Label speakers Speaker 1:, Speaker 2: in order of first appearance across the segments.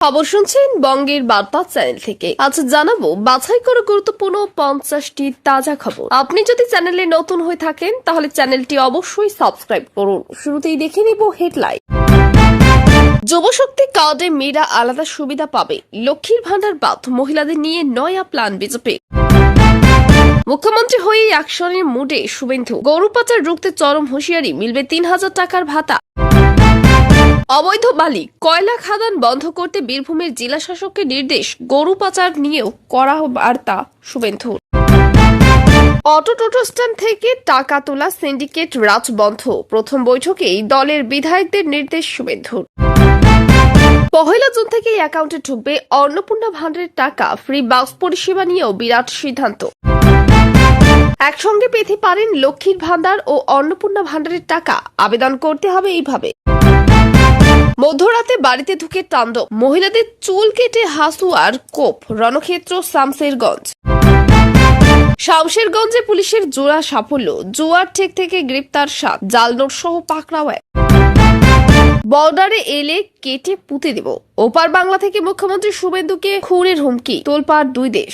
Speaker 1: খবর শুনছেন বঙ্গের বার্তা চ্যানেল থেকে। আজ জানাবো বাছাই করা গুরুত্বপূর্ণ 50টি তাজা খবর। আপনি যদি চ্যানেলে নতুন হয়ে থাকেন তাহলে চ্যানেলটি অবশ্যই সাবস্ক্রাইব করুন। শুরুতেই দেখে নিব হেডলাইন। যুবশক্তি কার্ডে মেয়েরা আলাদা সুবিধা পাবে, লক্ষ্মীর ভান্ডার বাদ মহিলাদের নিয়ে নয়া প্ল্যান বিজেপি। মুখ্যমন্ত্রী হয়ে অ্যাকশনের মুডে শুভেন্দু। গরু পাচার রুখতে চরম হুঁশিয়ারি, মিলবে 3000 টাকার ভাতা। অবৈধ বালি কয়লা খাদান বন্ধ করতে বীরভূমের জেলা শাসকের নির্দেশ, গরু পাচার নিয়েও কড়া বার্তা শুভেন্দুর। অটো টোটো স্ট্যান্ড থেকে টাকা তোলা সিন্ডিকেট রাজ বন্ধ, প্রথম বৈঠকেই দলের বিধায়কদের নির্দেশ শুভেন্দুর। পহেলা জুন থেকে অ্যাকাউন্টে ঢুকবে অন্নপূর্ণা ভান্ডারের টাকা, ফ্রি বাস পরিষেবা নিয়েও বিরাট সিদ্ধান্ত। একসঙ্গে পেতে পারেন লক্ষ্মীর ভান্ডার ও অন্নপূর্ণা ভান্ডারের টাকা, আবেদন করতে হবে এইভাবে। মধ্যরাতে বাড়িতে ঢুকে তাণ্ডব, মহিলাদের চুল কেটে হাসু আর কোপ, রণক্ষেত্র শামশেরগঞ্জে পুলিশের জোড়া সাফল্য, জুয়ার ঠেক থেকে গ্রেপ্তার 7, জাল নোট সহ পাকড়াও 1। বর্ডারে এলে কেটে পুঁতে দেব, ওপার বাংলা থেকে মুখ্যমন্ত্রী শুভেন্দুকে খুনের হুমকি, তোলপাড় 2 দেশ।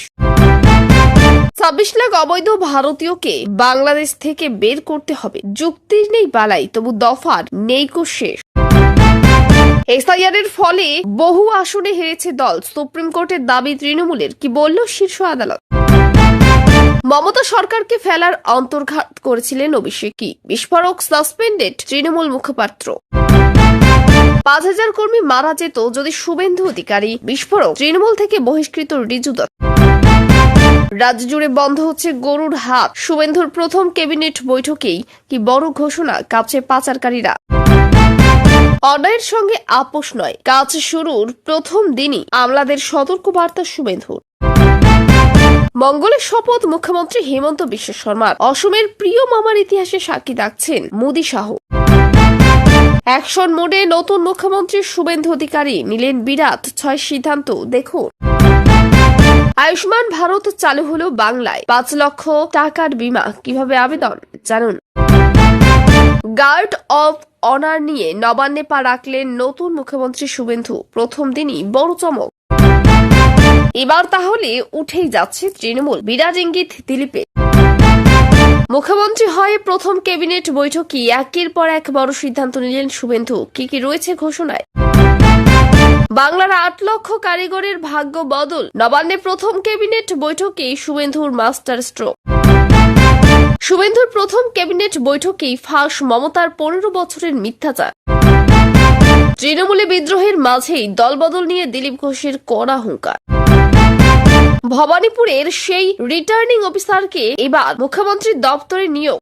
Speaker 1: 26 লাখ অবৈধ ভারতীয়কে বাংলাদেশ থেকে বের করতে হবে, যুক্তির নেই বালাই, তবু দফার নেই কো শেষ। এসআইআর এর ফলে বহু আসনে হেরেছে দল, সুপ্রিম কোর্টের দাবি তৃণমূলের, কি বলল শীর্ষ আদালত। মমতা সরকারকে ফেলার অন্তর্ঘাত করেছিলেন অভিষেকী, বিস্ফোরক সাসপেন্ডেড তৃণমূল মুখপাত্র। 5000 কর্মী মারা যেত যদি শুভেন্দু অধিকারী, বিস্ফোরক তৃণমূল থেকে বহিষ্কৃত রিজু দত্ত। রাজ্য জুড়ে বন্ধ হচ্ছে গরুর হাট, শুভেন্দুর প্রথম ক্যাবিনেট বৈঠকেই কি বড় ঘোষণা, কাঁপছে পাচারকারীরা। অন্যায়ের সঙ্গে আপোষ নয়, কাজ শুরুর প্রথম দিনই আমলাদের সতর্ক বার্তা শুভেন্দুর। মঙ্গলের শপথ মুখ্যমন্ত্রী হেমন্ত বিশ্ব শর্মার, অসমের প্রিয় মামার ইতিহাসে সাক্ষী রাখছেন মোদী শাহ। অ্যাকশন মোডে নতুন মুখ্যমন্ত্রী শুভেন্দু অধিকারী নিলেন বিরাট 6 সিদ্ধান্ত, দেখুন। আয়ুষ্মান ভারত চালু হলো বাংলায়, 5 লক্ষ টাকার বীমা, কিভাবে আবেদন জানুন। গার্ড অব অনার নিয়ে নবান্নে পা রাখলেন নতুন মুখ্যমন্ত্রী শুভেন্দু, প্রথম দিনই বড় চমক। এবার তাহলে উঠেই যাচ্ছে তৃণমূল, বিরাট ইঙ্গিত দিলীপে। মুখ্যমন্ত্রী হয়ে প্রথম ক্যাবিনেট বৈঠকে একের পর এক বড় সিদ্ধান্ত নিলেন শুভেন্দু, কি কি রয়েছে ঘোষণায়। বাংলার 8 লক্ষ কারিগরের ভাগ্য বদল, নবান্নে প্রথম ক্যাবিনেট বৈঠকে শুভেন্দুর মাস্টার স্ট্রোক। শুভেন্দুর প্রথম ক্যাবিনেট বৈঠকেই ফাঁস মমতার 15 বছরের মিথ্যাচার। তৃণমূলে বিদ্রোহের মাঝেই দলবদল নিয়ে দিলীপ ঘোষের কড়া হুঙ্কার। ভবানীপুরের সেই রিটার্নিং অফিসারকে এবার মুখ্যমন্ত্রীর দপ্তরে নিয়োগ।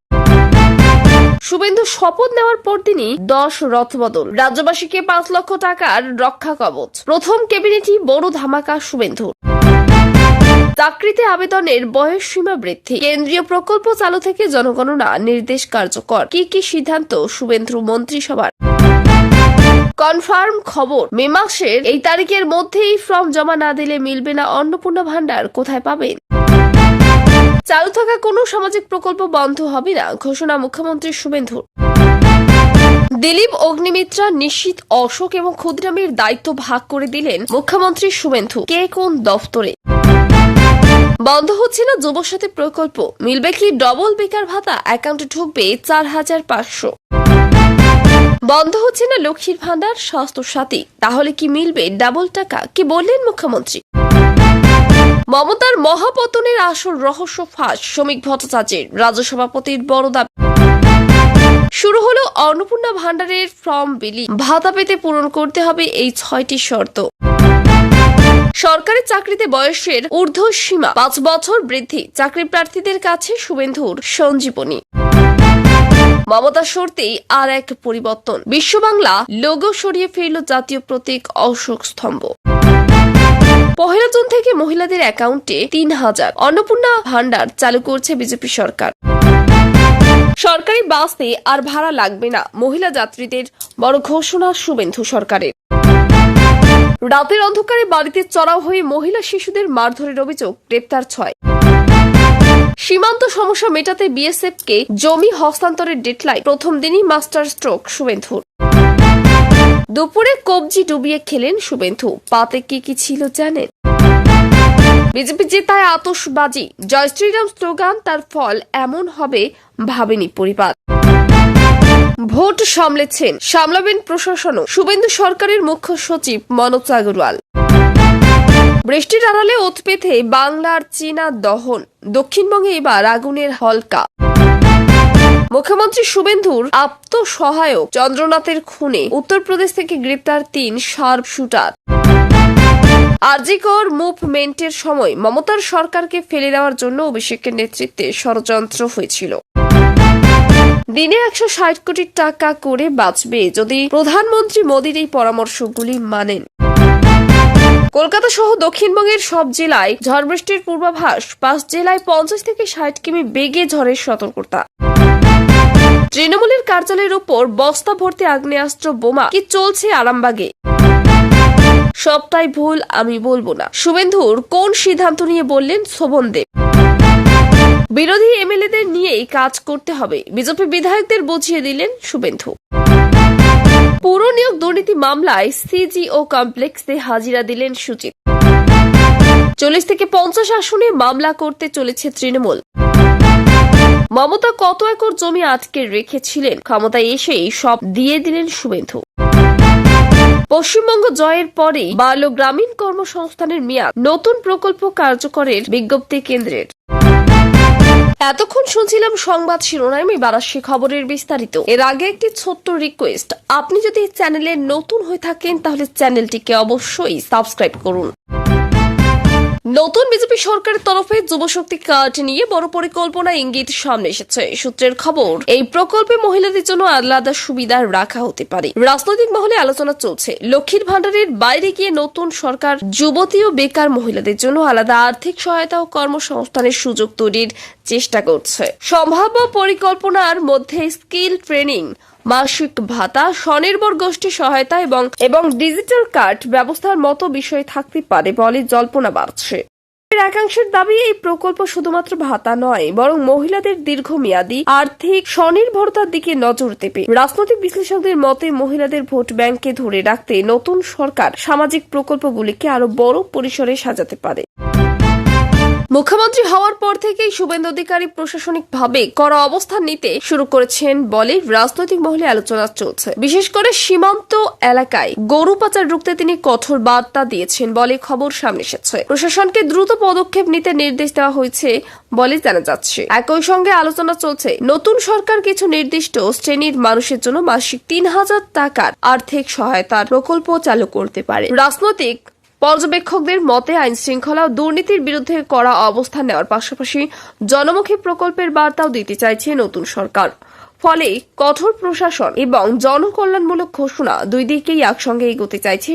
Speaker 1: শুভেন্দু শপথ নেওয়ার পর দিনই 10 রথবদল, রাজ্যবাসীকে 5 লক্ষ টাকার রক্ষা কবচ, প্রথম ক্যাবিনেটই বড় ধামাকা শুভেন্দুর। চাকরিতে আবেদনের বয়স সীমা বৃদ্ধি, কেন্দ্রীয় প্রকল্প চালু থেকে জনগণনা নির্দেশ কার্যকর, কি কি সিদ্ধান্ত শুভেন্দু মন্ত্রিসভার। কনফার্ম খবর, মে মাসের এই তারিখের মধ্যেই ফর্ম জমা না দিলে মিলবে না অন্নপূর্ণা ভান্ডার, কোথায় পাবেন। চালু থাকা কোনো সামাজিক প্রকল্প বন্ধ হবে না, ঘোষণা মুখ্যমন্ত্রী শুভেন্দুর। দিলীপ অগ্নিমিত্রা, নিশীথ, অশোক এবং ক্ষুদিরামের দায়িত্ব ভাগ করে দিলেন মুখ্যমন্ত্রী শুভেন্দু, কে কোন দফতরে। বন্ধ হচ্ছে না যুবসাথী প্রকল্প, মিলবে কি ডবল বেকার ভাতা, অ্যাকাউন্টে ঢুকবে 4500। বন্ধ হচ্ছে না লক্ষ্মীর ভান্ডার, স্বাস্থ্য সাথী, তাহলে কি মিলবে ডাবল টাকা, কি বললেন মুখ্যমন্ত্রী। মমতার মহাপতনের আসল রহস্য ফাঁস, শ্রমিক ভট্টাচার্যের, রাজ্য সভাপতির বড় দাবি। শুরু হলো অন্নপূর্ণা ভান্ডারের ফর্ম বিলি, ভাতা পেতে পূরণ করতে হবে এই 6টি শর্ত। সরকারি চাকরিতে বয়সের ঊর্ধ্ব সীমা 5 বছর বৃদ্ধি, চাকরি প্রার্থীদের কাছে শুভেন্দুর সঞ্জীবনী। মমতা সরতেই আর এক পরিবর্তন, বিশ্ব বাংলা লোগো সরিয়ে ফিরল জাতীয় প্রতীক অশোক স্তম্ভ। পহেলা জুন থেকে মহিলাদের অ্যাকাউন্টে 3000 অন্নপূর্ণা ভান্ডার চালু করছে বিজেপি সরকার। সরকারি বাসে আর ভাড়া লাগবে না, মহিলা যাত্রীদের বড় ঘোষণা শুভেন্দু সরকারের। রাতের অন্ধকারে বাড়িতে চড়াও হয়ে মহিলা শিশুদের মারধরের অভিযোগ, গ্রেপ্তার 6। সীমান্ত সমস্যা মেটাতে বিএসএফ কে জমি হস্তান্তরের ডেডলাইন, প্রথম দিনই মাস্টার স্ট্রোক শুভেন্দুর। দুপুরে কবজি ডুবিয়ে খেলেন শুভেন্দু, পাতে কি কি ছিল জানেন? বিজেপি জেতায় আতশবাজি, জয় শ্রীরাম স্লোগান, তার ফল এমন হবে ভাবেনি পরিবার। ভোট সামলাবেন প্রশাসনও, শুভেন্দু সরকারের মুখ্য সচিব মনোজ আগরওয়াল। বৃষ্টির আড়ালে ওত পেতে বাংলার চীনা দহন, দক্ষিণবঙ্গে এবার আগুনের হলকা। মুখ্যমন্ত্রী শুভেন্দুর আত্মসহায়ক চন্দ্রনাথের খুনে উত্তরপ্রদেশ থেকে গ্রেপ্তার 3 শার্প শুটার। আরজিকর মুভমেন্টের সময় মমতার সরকারকে ফেলে দেওয়ার জন্য অভিষেকের নেতৃত্বে ষড়যন্ত্র হয়েছিল। দিনে 160 কোটি টাকা করে বাঁচবে যদি প্রধানমন্ত্রী মোদীর এই পরামর্শগুলি মানেন। কলকাতা সহ দক্ষিণবঙ্গের সব জেলায় ঝড় বৃষ্টির পূর্বাভাস, 5 জেলায় 50 থেকে 60 কিমি বেগে ঝড়ের সতর্কতা। তৃণমূলের কার্যালয়ের উপর বস্তা ভর্তি আগ্নেয়াস্ত্র বোমা, কি চলছে আরামবাগে? সবটাই ভুল, আমি বলবো না, শুভেন্দুর কোন সিদ্ধান্ত নিয়ে বললেন শোভনদেব। বিরোধী এমএলএদের নিয়েই কাজ করতে হবে, বিজেপি বিধায়কদের বুঝিয়ে দিলেন শুভেন্দু। পুর নিয়োগ দুর্নীতি মামলায় সিজিও কমপ্লেক্সে হাজিরা দিলেন সুচিত। 40 থেকে 50 আসনে মামলা করতে চলেছে তৃণমূল। মমতা কত একর জমি আটকে রেখেছিলেন, ক্ষমতায় এসেই সব দিয়ে দিলেন শুভেন্দু। পশ্চিমবঙ্গ জয়ের পরেই বাড়ল গ্রামীণ কর্মসংস্থানের মেয়াদ, নতুন প্রকল্প কার্যকরের বিজ্ঞপ্তি কেন্দ্রের। এতক্ষণ শুনছিলাম সংবাদ শিরোনাম, এবার আসছে খবরের বিস্তারিত। এর আগে একটি ছোট্ট রিকোয়েস্ট, আপনি যদি চ্যানেলে নতুন হয়ে থাকেন তাহলে চ্যানেলটিকে অবশ্যই সাবস্ক্রাইব করুন। নতুন বিজেপি সরকারের তরফে যুবশক্তি কার্ড নিয়ে বড় পরিকল্পনা ইঙ্গিত সামনে এসেছে। সূত্রের খবর, এই প্রকল্পে মহিলাদের জন্য আলাদা সুবিধা রাখা হতে পারে। রাজনৈতিক মহলে আলোচনা চলছে, লক্ষ্মীর ভান্ডারের বাইরে গিয়ে নতুন সরকার যুবতী ও বেকার মহিলাদের জন্য আলাদা আর্থিক সহায়তা ও কর্মসংস্থানের সুযোগ তৈরির চেষ্টা করছে। সম্ভাব্য পরিকল্পনার মধ্যে স্কিল ট্রেনিং, মাসিক ভাতা, স্বনির্ভর গোষ্ঠী সহায়তা এবং ডিজিটাল কার্ড ব্যবস্থার মতো বিষয় থাকতে পারে বলে জল্পনা বাড়ছে। একাংশের দাবি, এই প্রকল্প শুধুমাত্র ভাতা নয়, বরং মহিলাদের দীর্ঘমেয়াদী আর্থিক স্বনির্ভরতার দিকে নজর দেবে। রাজনৈতিক বিশ্লেষকদের মতে, মহিলাদের ভোট ব্যাংকে ধরে রাখতে নতুন সরকার সামাজিক প্রকল্পগুলিকে আরো বড় পরিসরে সাজাতে পারে। মুখ্যমন্ত্রী হওয়ার পর থেকেই শুভেন্দু অধিকারী প্রশাসনিকভাবে কড়া অবস্থান নিতে শুরু করেছেন বলে রাজনৈতিক মহলে আলোচনা চলছে। বিশেষ করে সীমান্ত এলাকায় গরু পাচার রুখতে তিনি কঠোর বার্তা দিয়েছেন বলে খবর সামনে এসেছে। প্রশাসনকে দ্রুত পদক্ষেপ নিতে নির্দেশ দেওয়া হয়েছে বলে জানা যাচ্ছে। একই সঙ্গে আলোচনা চলছে, নতুন সরকার কিছু নির্দিষ্ট শ্রেণীর মানুষের জন্য মাসিক 3000 টাকার আর্থিক সহায়তার প্রকল্প চালু করতে পারে। রাজনৈতিক পর্যবেক্ষকদের মতে, আইন শৃঙ্খলা ও দুর্নীতির বিরুদ্ধে কড়া অবস্থান নেওয়ার পাশাপাশি জনমুখী প্রকল্পের বার্তাও দিতে চাইছে নতুন সরকার। ফলে কঠোর প্রশাসন এবং জনকল্যাণমূলক ঘোষণা দুই দিকেই একসঙ্গে এগোতে চাইছে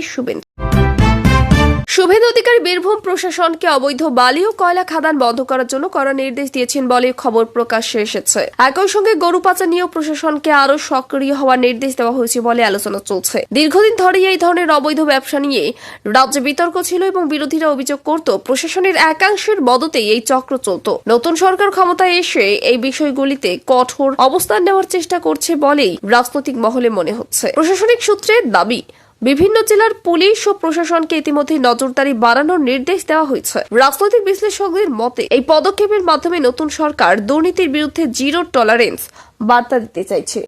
Speaker 1: শুভেন্দু অধিকারী। বীরভূম প্রশাসনকে অবৈধ বালি ও কয়লা খাদান বন্ধ করার জন্য কড়া নির্দেশ দিয়েছেন বলে খবর প্রকাশ্যে এসেছে। একই সঙ্গে গরু পাচার নিয়েও প্রশাসনকে আরো সক্রিয় হওয়ার নির্দেশ দেওয়া হয়েছে বলে আলোচনা চলছে। দীর্ঘদিন ধরেই এই ধরনের অবৈধ ব্যবসা নিয়ে রাজ্যে বিতর্ক ছিল এবং বিরোধীরা অভিযোগ করত প্রশাসনের একাংশের মদতেই এই চক্র চলত। নতুন সরকার ক্ষমতায় এসে এই বিষয়গুলিতে কঠোর অবস্থান নেওয়ার চেষ্টা করছে বলেই রাজনৈতিক মহলে মনে হচ্ছে। প্রশাসনিক সূত্রের দাবি, বিভিন্ন জেলার পুলিশ ও প্রশাসনকে ইতিমধ্যে নজরদারি বাড়ানোর নির্দেশ দেওয়া হয়েছে। রাজনৈতিক বিশ্লেষকদের মতে, এই পদক্ষেপের মাধ্যমে নতুন সরকার দুর্নীতির বিরুদ্ধে জিরো টলারেন্স বার্তা দিতে চাইছে।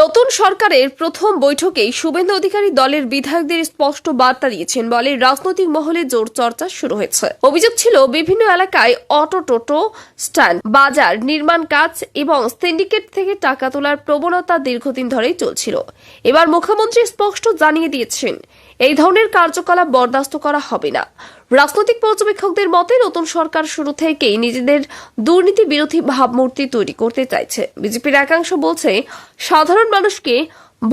Speaker 1: নতুন সরকারের প্রথম বৈঠকেই শুভেন্দু অধিকারী দলের বিধায়কদের স্পষ্ট বার্তা দিয়েছেন বলে রাজনৈতিক মহলে জোর চর্চা শুরু হয়েছে। অভিযোগ ছিল, বিভিন্ন এলাকায় অটো, টোটো স্ট্যান্ড, বাজার, নির্মাণ কাজ এবং সিন্ডিকেট থেকে টাকা তোলার প্রবণতা দীর্ঘদিন ধরেই চলছিল। এবার মুখ্যমন্ত্রী স্পষ্ট জানিয়ে দিয়েছেন, এই ধরনের কার্যকলাপ বরদাস্ত করা হবে না। রাজনৈতিক পর্যবেক্ষকদের মতে, নতুন সরকার শুরু থেকেই নিজেদের দুর্নীতি বিরোধী ভাবমূর্তি তৈরি করতে চাইছে। বিজেপির একাংশ বলছে, সাধারণ মানুষকে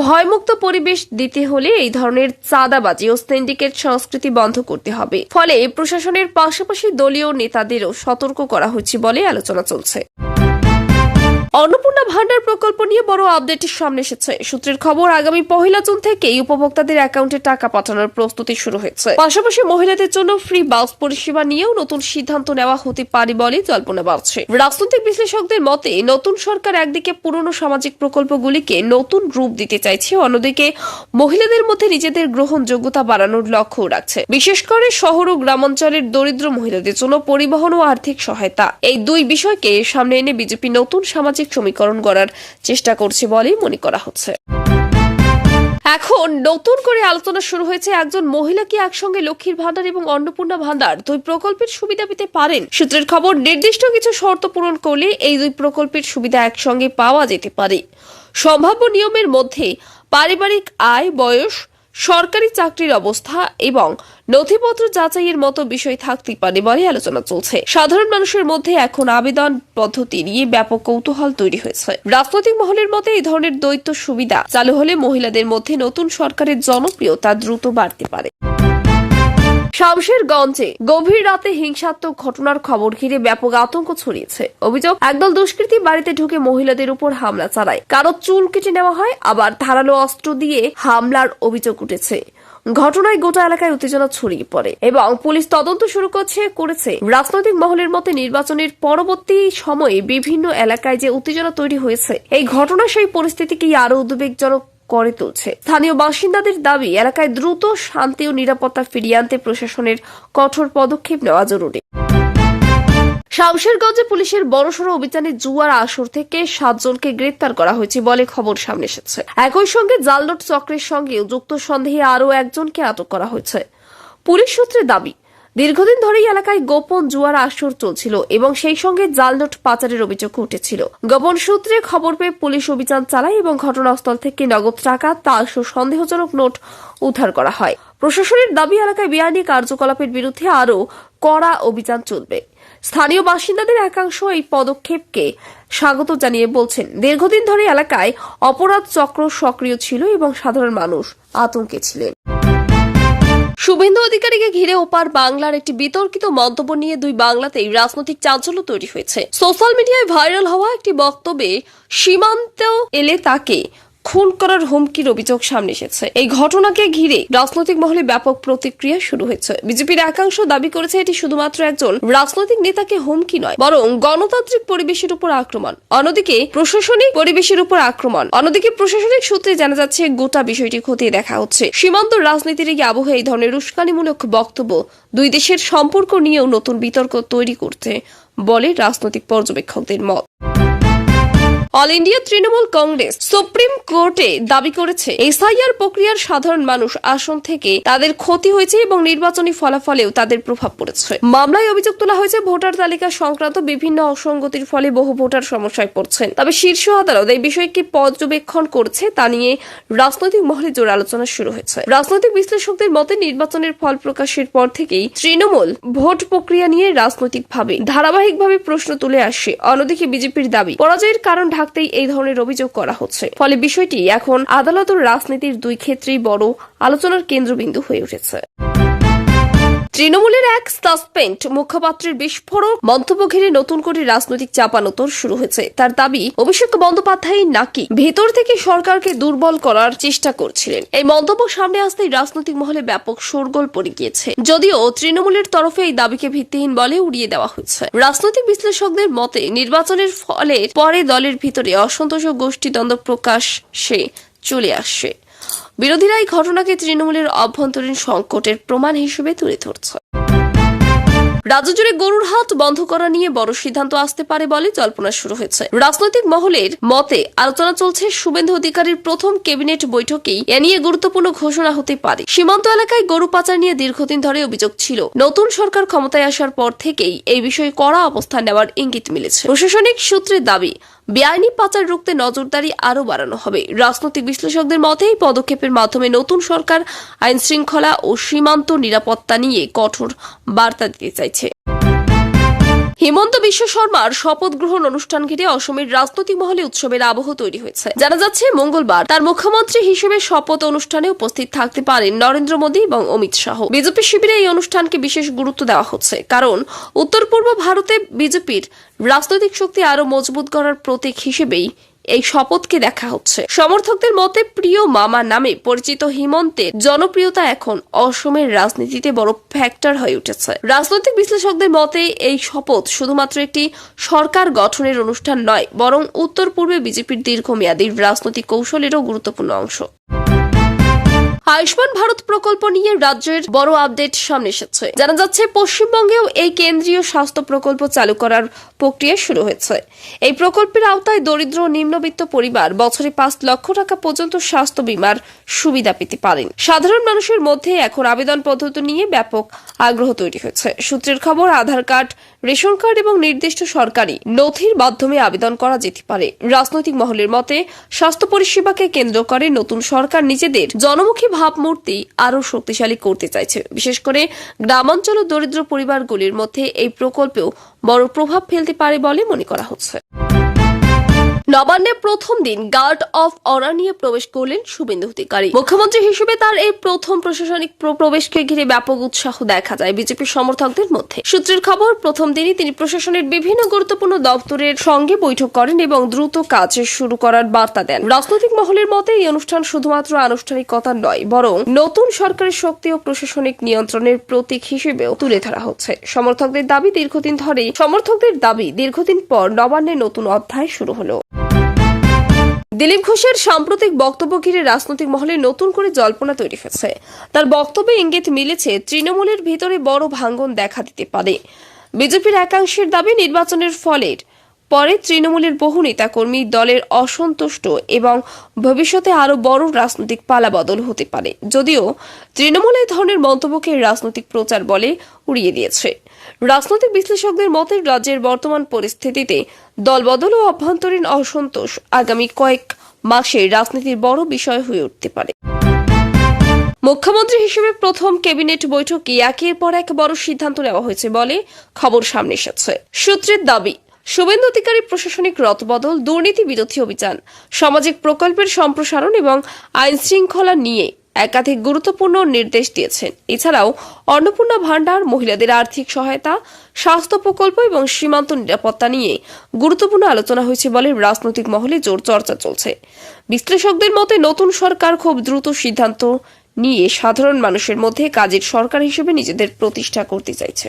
Speaker 1: ভয়মুক্ত পরিবেশ দিতে হলে এই ধরনের চাঁদাবাজি ও সিন্ডিকেট সংস্কৃতি বন্ধ করতে হবে। ফলে প্রশাসনের পাশাপাশি দলীয় নেতাদেরও সতর্ক করা হচ্ছে বলে আলোচনা চলছে। অন্নপূর্ণা ভান্ডার প্রকল্প নিয়ে বড় আপডেটের সামনে এসেছে। সূত্রের খবর, আগামী 1 জুন থেকেই উপভোক্তাদের অ্যাকাউন্টে টাকা পাঠানোর প্রস্তুতি শুরু হয়েছে। পাশাপাশি মহিলাদের জন্য ফ্রি বাস পরিষেবা নিয়েও নতুন সিদ্ধান্ত নেওয়া হতে পারে বলে জল্পনা বাড়ছে। রাজনৈতিক বিশ্লেষকদের মতে, নতুন সরকার একদিকে পুরনো সামাজিক প্রকল্পগুলিকে নতুন রূপ দিতে চাইছে, অন্যদিকে মহিলাদের মধ্যে নিজেদের গ্রহণযোগ্যতা বাড়ানোর লক্ষ্য রাখছে। বিশেষ করে শহর ও গ্রামাঞ্চলের দরিদ্র মহিলাদের জন্য পরিবহন ও আর্থিক সহায়তা, এই দুই বিষয়কে সামনে এনে বিজেপি নতুন সামাজিক সমীকরণ গড়ার চেষ্টা করছে বলেই মনে করা হচ্ছে। এখন নতুন করে আলোচনা শুরু হয়েছে, একজন মহিলা কি একসঙ্গে লক্ষ্মীর ভান্ডার এবং অন্নপূর্ণা ভান্ডার দুই প্রকল্পের সুবিধা পেতে পারেন। সূত্রের খবর, নির্দিষ্ট কিছু শর্ত পূরণ করলে এই দুই প্রকল্পের সুবিধা একসঙ্গে পাওয়া যেতে পারে। সম্ভাব্য নিয়মের মধ্যে পারিবারিক আয়, বয়স, সরকারি চাকরির অবস্থা এবং নথিপত্র যাচাইয়ের মতো বিষয় থাকতে পারে বলে আলোচনা চলছে। সাধারণ মানুষের মধ্যে এখন আবেদন পদ্ধতি নিয়ে ব্যাপক কৌতূহল তৈরি হয়েছে। রাজনৈতিক মহলের মতে এই ধরনের দ্বৈত সুবিধা চালু হলে মহিলাদের মধ্যে নতুন সরকারের জনপ্রিয়তা দ্রুত বাড়তে পারে। শামশেরগঞ্জে গভীর রাতে হিংসাত্মক ঘটনার খবর ঘিরে ব্যাপক আতঙ্ক ছড়িয়েছে। অভিযোগ, একদল দুষ্কৃতী বাড়িতে ঢুকে মহিলাদের উপর হামলা চালায়, কারো চুল কেটে নেওয়া হয়, আবার ধারালো অস্ত্র দিয়ে হামলার অভিযোগ উঠেছে। ঘটনায় গোটা এলাকায় উত্তেজনা ছড়িয়ে পড়ে এবং পুলিশ তদন্ত শুরু করেছে। রাজনৈতিক মহলের মতে, নির্বাচনের পরবর্তী সময়ে বিভিন্ন এলাকায় যে উত্তেজনা তৈরি হয়েছে, এই ঘটনা সেই পরিস্থিতিকে আরো উদ্বেগজনক করে তুলছে। স্থানীয় বাসিন্দাদের দাবি, এলাকায় দ্রুত শান্তি ও নিরাপত্তা ফিরিয়ে আনতে প্রশাসনের কঠোর পদক্ষেপ নেওয়া জরুরি। শামশেরগঞ্জে পুলিশের বড়সড় অভিযানে জুয়ার আসর থেকে 7 জনকে গ্রেপ্তার করা হয়েছে বলে খবর সামনে এসেছে। একই সঙ্গে জালনোট চক্রের সঙ্গে যুক্ত সন্দেহে আরও একজনকে আটক করা হয়েছে। পুলিশ সূত্রে দাবি, দীর্ঘদিন ধরেই এলাকায় গোপন জুয়ার আসর চলছিল এবং সেই সঙ্গে জালনোট পাচারের অভিযোগ উঠেছিল। গোপন সূত্রে খবর পেয়ে পুলিশ অভিযান চালায় এবং ঘটনাস্থল থেকে নগদ টাকা, তাস ও সন্দেহজনক নোট উদ্ধার করা হয়। প্রশাসনের দাবি, এলাকায় বেআইনি কার্যকলাপের বিরুদ্ধে আরও কড়া অভিযান চলবে। স্থানীয় বাসিন্দাদের একাংশ এই পদক্ষেপকে স্বাগত জানিয়ে বলছেন, দীর্ঘদিন ধরে এলাকায় অপরাধ চক্র সক্রিয় ছিল এবং সাধারণ মানুষ আতঙ্কে ছিলেন। শুভেন্দু অধিকারীকে ঘিরে ওপার বাংলার একটি বিতর্কিত মন্তব্য নিয়ে দুই বাংলাতেই রাজনৈতিক চাঞ্চল্য তৈরি হয়েছে। সোশ্যাল মিডিয়ায় ভাইরাল হওয়া একটি বক্তব্যে সীমান্ত এলে তাকে খুন করার হুমকির অভিযোগ সামনে এসেছে। এই ঘটনাকে ঘিরে রাজনৈতিক মহলে ব্যাপক প্রতিক্রিয়া শুরু হয়েছে। বিজেপির একাংশ দাবি করেছে, এটি শুধুমাত্র একজন রাজনৈতিক নেতাকে হুমকি নয়, বরং গণতান্ত্রিক পরিবেশের উপর আক্রমণ। অন্যদিকে প্রশাসনিক সূত্রে জানা যাচ্ছে, গোটা বিষয়টি খতিয়ে দেখা হচ্ছে। সীমান্ত রাজনীতির এই আবহে এই ধরনের উস্কানিমূলক বক্তব্য দুই দেশের সম্পর্ক নিয়েও নতুন বিতর্ক তৈরি করতে বলে রাজনৈতিক পর্যবেক্ষকদের মত। All India Trinamool Congress supreme কোর্টে দাবি করেছে, এসআইআর প্রক্রিয়ার সাধারণ মানুষ আসন থেকে তাদের ক্ষতি হয়েছে এবং নির্বাচনী ফলাফলেও তাদের প্রভাব পড়েছে। মামলায় অভিযোগ তোলা হয়েছে, ভোটার তালিকা সংক্রান্ত বিভিন্ন অসঙ্গতির ফলে বহু ভোটার সমস্যায় পড়ছেন। তবে শীর্ষ আদালত এই বিষয়কে পর্যবেক্ষণ করছে তা নিয়ে রাজনৈতিক মহলে জোর আলোচনা শুরু হয়েছে। রাজনৈতিক বিশ্লেষকদের মতে, নির্বাচনের ফল প্রকাশের পর থেকেই তৃণমূল ভোট প্রক্রিয়া নিয়ে রাজনৈতিকভাবে ধারাবাহিকভাবে প্রশ্ন তুলে আসছে। অন্যদিকে বিজেপির দাবি, পরাজয়ের কারণ ঢাকতেই এই ধরনের অভিযোগ করা হচ্ছে। ফলে বিষয়টি এখন আদালত ও রাজনীতির দুই ক্ষেত্রেই বড় আলোচনার কেন্দ্রবিন্দু হয়ে উঠেছে। তৃণমূলের এক সাসপেন্ড মুখপাত্রের বিস্ফোরক মন্তব্য ঘিরে নতুন করে রাজনৈতিক চাপানোতর শুরু হয়েছে। তার দাবি, অভিষেক বন্দ্যোপাধ্যায় নাকি ভেতর থেকে সরকারকে দুর্বল করার চেষ্টা করছিলেন। এই মন্তব্য সামনে আসতেই রাজনৈতিক মহলে ব্যাপক শোরগোল পড়ে গিয়েছে। যদিও তৃণমূলের তরফে এই দাবিকে ভিত্তিহীন বলে উড়িয়ে দেওয়া হয়েছে। রাজনৈতিক বিশ্লেষকদের মতে, নির্বাচনের ফলের পরে দলের ভিতরে অসন্তোষ ও গোষ্ঠীদ্বন্দ্ব প্রকাশ্যে চলে আসছে। বিরোধীরা এই ঘটনাকে তৃণমূলের অভ্যন্তরীণ সংকটের প্রমাণ হিসেবে তুলে ধরছে। রাজ্য জুড়ে গরুর হাট বন্ধ করা নিয়ে বড় সিদ্ধান্ত আসতে পারে বলে জল্পনা শুরু হয়েছে। রাজনৈতিক মহলের মতে আলোচনা চলছে, শুভেন্দু অধিকারীর প্রথম ক্যাবিনেট বৈঠকেই এ নিয়ে গুরুত্বপূর্ণ ঘোষণা হতে পারে। সীমান্ত এলাকায় গরু পাচার নিয়ে দীর্ঘদিন ধরে অভিযোগ ছিল। নতুন সরকার ক্ষমতায় আসার পর থেকেই এই বিষয়ে কড়া অবস্থান নেওয়ার ইঙ্গিত মিলেছে। প্রশাসনিক সূত্রের দাবি, বেআইনি পাচার রুখতে নজরদারি আরও বাড়ানো হবে। রাজনৈতিক বিশ্লেষকদের মতে, এই পদক্ষেপের মাধ্যমে নতুন সরকার আইন শৃঙ্খলা ও সীমান্ত নিরাপত্তা নিয়ে কঠোর বার্তা দিতে চাইছে। হিমন্ত বিশ্ব শর্মার শপথ গ্রহণ অনুষ্ঠান ঘিরে অসমের রাজনৈতিক মহলে উৎসবের আবহ তৈরি হয়েছে। জানা যাচ্ছে মঙ্গলবার তার মুখ্যমন্ত্রী হিসেবে শপথ অনুষ্ঠানে উপস্থিত থাকতে পারেন নরেন্দ্র মোদী এবং অমিত শাহ। বিজেপি শিবিরে এই অনুষ্ঠানকে বিশেষ গুরুত্ব দেওয়া হচ্ছে, কারণ উত্তর পূর্ব ভারতে বিজেপির রাজনৈতিক শক্তি আরো মজবুত করার প্রতীক হিসেবেই এই শপথকে দেখা হচ্ছে। সমর্থকদের মতে প্রিয় মামা নামে পরিচিত হিমন্তের জনপ্রিয়তা এখন অসমের রাজনীতিতে বড় ফ্যাক্টর হয়ে উঠেছে। রাজনৈতিক বিশ্লেষকদের মতে এই শপথ শুধুমাত্র একটি সরকার গঠনের অনুষ্ঠান নয়, বরং উত্তর পূর্বে বিজেপির দীর্ঘমেয়াদী রাজনৈতিক কৌশলেরও গুরুত্বপূর্ণ অংশ। আয়ুষ্মান ভারত প্রকল্প নিয়ে রাজ্যের বড় আপডেট সামনে এসেছে। জানা যাচ্ছে পশ্চিমবঙ্গেও এই কেন্দ্রীয় স্বাস্থ্য প্রকল্প চালু করার প্রক্রিয়া শুরু হয়েছে। এই প্রকল্পের আওতায় দরিদ্র ও নিম্নবিত্ত পরিবার বছরে 5 লক্ষ টাকা পর্যন্ত স্বাস্থ্য বীমার সুবিধা পেতে পারেন। সাধারণ মানুষের মধ্যে এখন আবেদন পদ্ধতি নিয়ে ব্যাপক আগ্রহ তৈরি হয়েছে। সূত্রের খবর, আধার কার্ড, রেশন কার্ড এবং নির্দিষ্ট সরকারি নথির মাধ্যমে আবেদন করা যেতে পারে। রাজনৈতিক মহলের মতে স্বাস্থ্য পরিষেবাকে কেন্দ্র করে নতুন সরকার নিজেদের জনমুখী ভাবমূর্তি আরও শক্তিশালী করতে চাইছে। বিশেষ করে গ্রামাঞ্চল ও দরিদ্র পরিবারগুলির মধ্যে এই প্রকল্পেও বড় প্রভাব ফেলতে পারে বলে মনে করা হচ্ছে। নবান্নের প্রথম দিন গার্ড অফ অনার নিয়ে প্রবেশ করলেন শুভেন্দু অধিকারী। মুখ্যমন্ত্রী হিসেবে তার এই প্রথম প্রশাসনিক প্রবেশকে ঘিরে ব্যাপক উৎসাহ দেখা যায় বিজেপির সমর্থকদের মধ্যে। সূত্রের খবর, প্রথম দিনই তিনি প্রশাসনের বিভিন্ন গুরুত্বপূর্ণ দপ্তরের সঙ্গে বৈঠক করেন এবং দ্রুত কাজ শুরু করার বার্তা দেন। রাজনৈতিক মহলের মতে এই অনুষ্ঠান শুধুমাত্র আনুষ্ঠানিকতা নয়, বরং নতুন সরকারের শক্তি ও প্রশাসনিক নিয়ন্ত্রণের প্রতীক হিসেবেও তুলে ধরা হচ্ছে। সমর্থকদের দাবি দীর্ঘদিন পর নবান্নের নতুন অধ্যায় শুরু হলো। দিলীপ ঘোষের সাম্প্রতিক বক্তব্য ঘিরে রাজনৈতিক মহলে নতুন করে জল্পনা তৈরি হয়েছে। তার বক্তব্যে ইঙ্গিত মিলেছে তৃণমূলের ভিতরে বড় ভাঙ্গন দেখা দিতে পারে। বিজেপির একাংশের দাবি, নির্বাচনের ফলের পরে তৃণমূলের বহু নেতাকর্মী দলের অসন্তুষ্ট এবং ভবিষ্যতে আরও বড় রাজনৈতিক পালাবদল হতে পারে। যদিও তৃণমূল এই ধরনের মন্তব্যকে রাজনৈতিক প্রচার বলে উড়িয়ে দিয়েছে। রাজনৈতিক বিশ্লেষকদের মতে রাজ্যের বর্তমান পরিস্থিতিতে দলবদল ও অভ্যন্তরীণ অসন্তোষ আগামী কয়েক মাসে রাজনীতির বড় বিষয় হয়ে উঠতে পারে। মুখ্যমন্ত্রী হিসেবে প্রথম ক্যাবিনেট বৈঠকে একের পর এক বড় সিদ্ধান্ত নেওয়া হয়েছে বলে খবর সামনে এসেছে। সূত্রের দাবি, শুভেন্দু অধিকারী প্রশাসনিক রদবদল, দুর্নীতি বিরোধী অভিযান, সামাজিক প্রকল্পের সম্প্রসারণ এবং আইন শৃঙ্খলা নিয়ে একাধিক গুরুত্বপূর্ণ নির্দেশ দিয়েছেন। এছাড়াও অন্নপূর্ণা ভান্ডার, মহিলাদের আর্থিক সহায়তা, স্বাস্থ্য প্রকল্প এবং সীমান্ত নিরাপত্তা নিয়ে গুরুত্বপূর্ণ আলোচনা হয়েছে বলে রাজনৈতিক মহলে জোর চর্চা চলছে। বিশ্লেষকদের মতে নতুন সরকার খুব দ্রুত সিদ্ধান্ত নিয়ে সাধারণ মানুষের মধ্যে কাজের সরকার হিসেবে নিজেদের প্রতিষ্ঠা করতে চাইছে।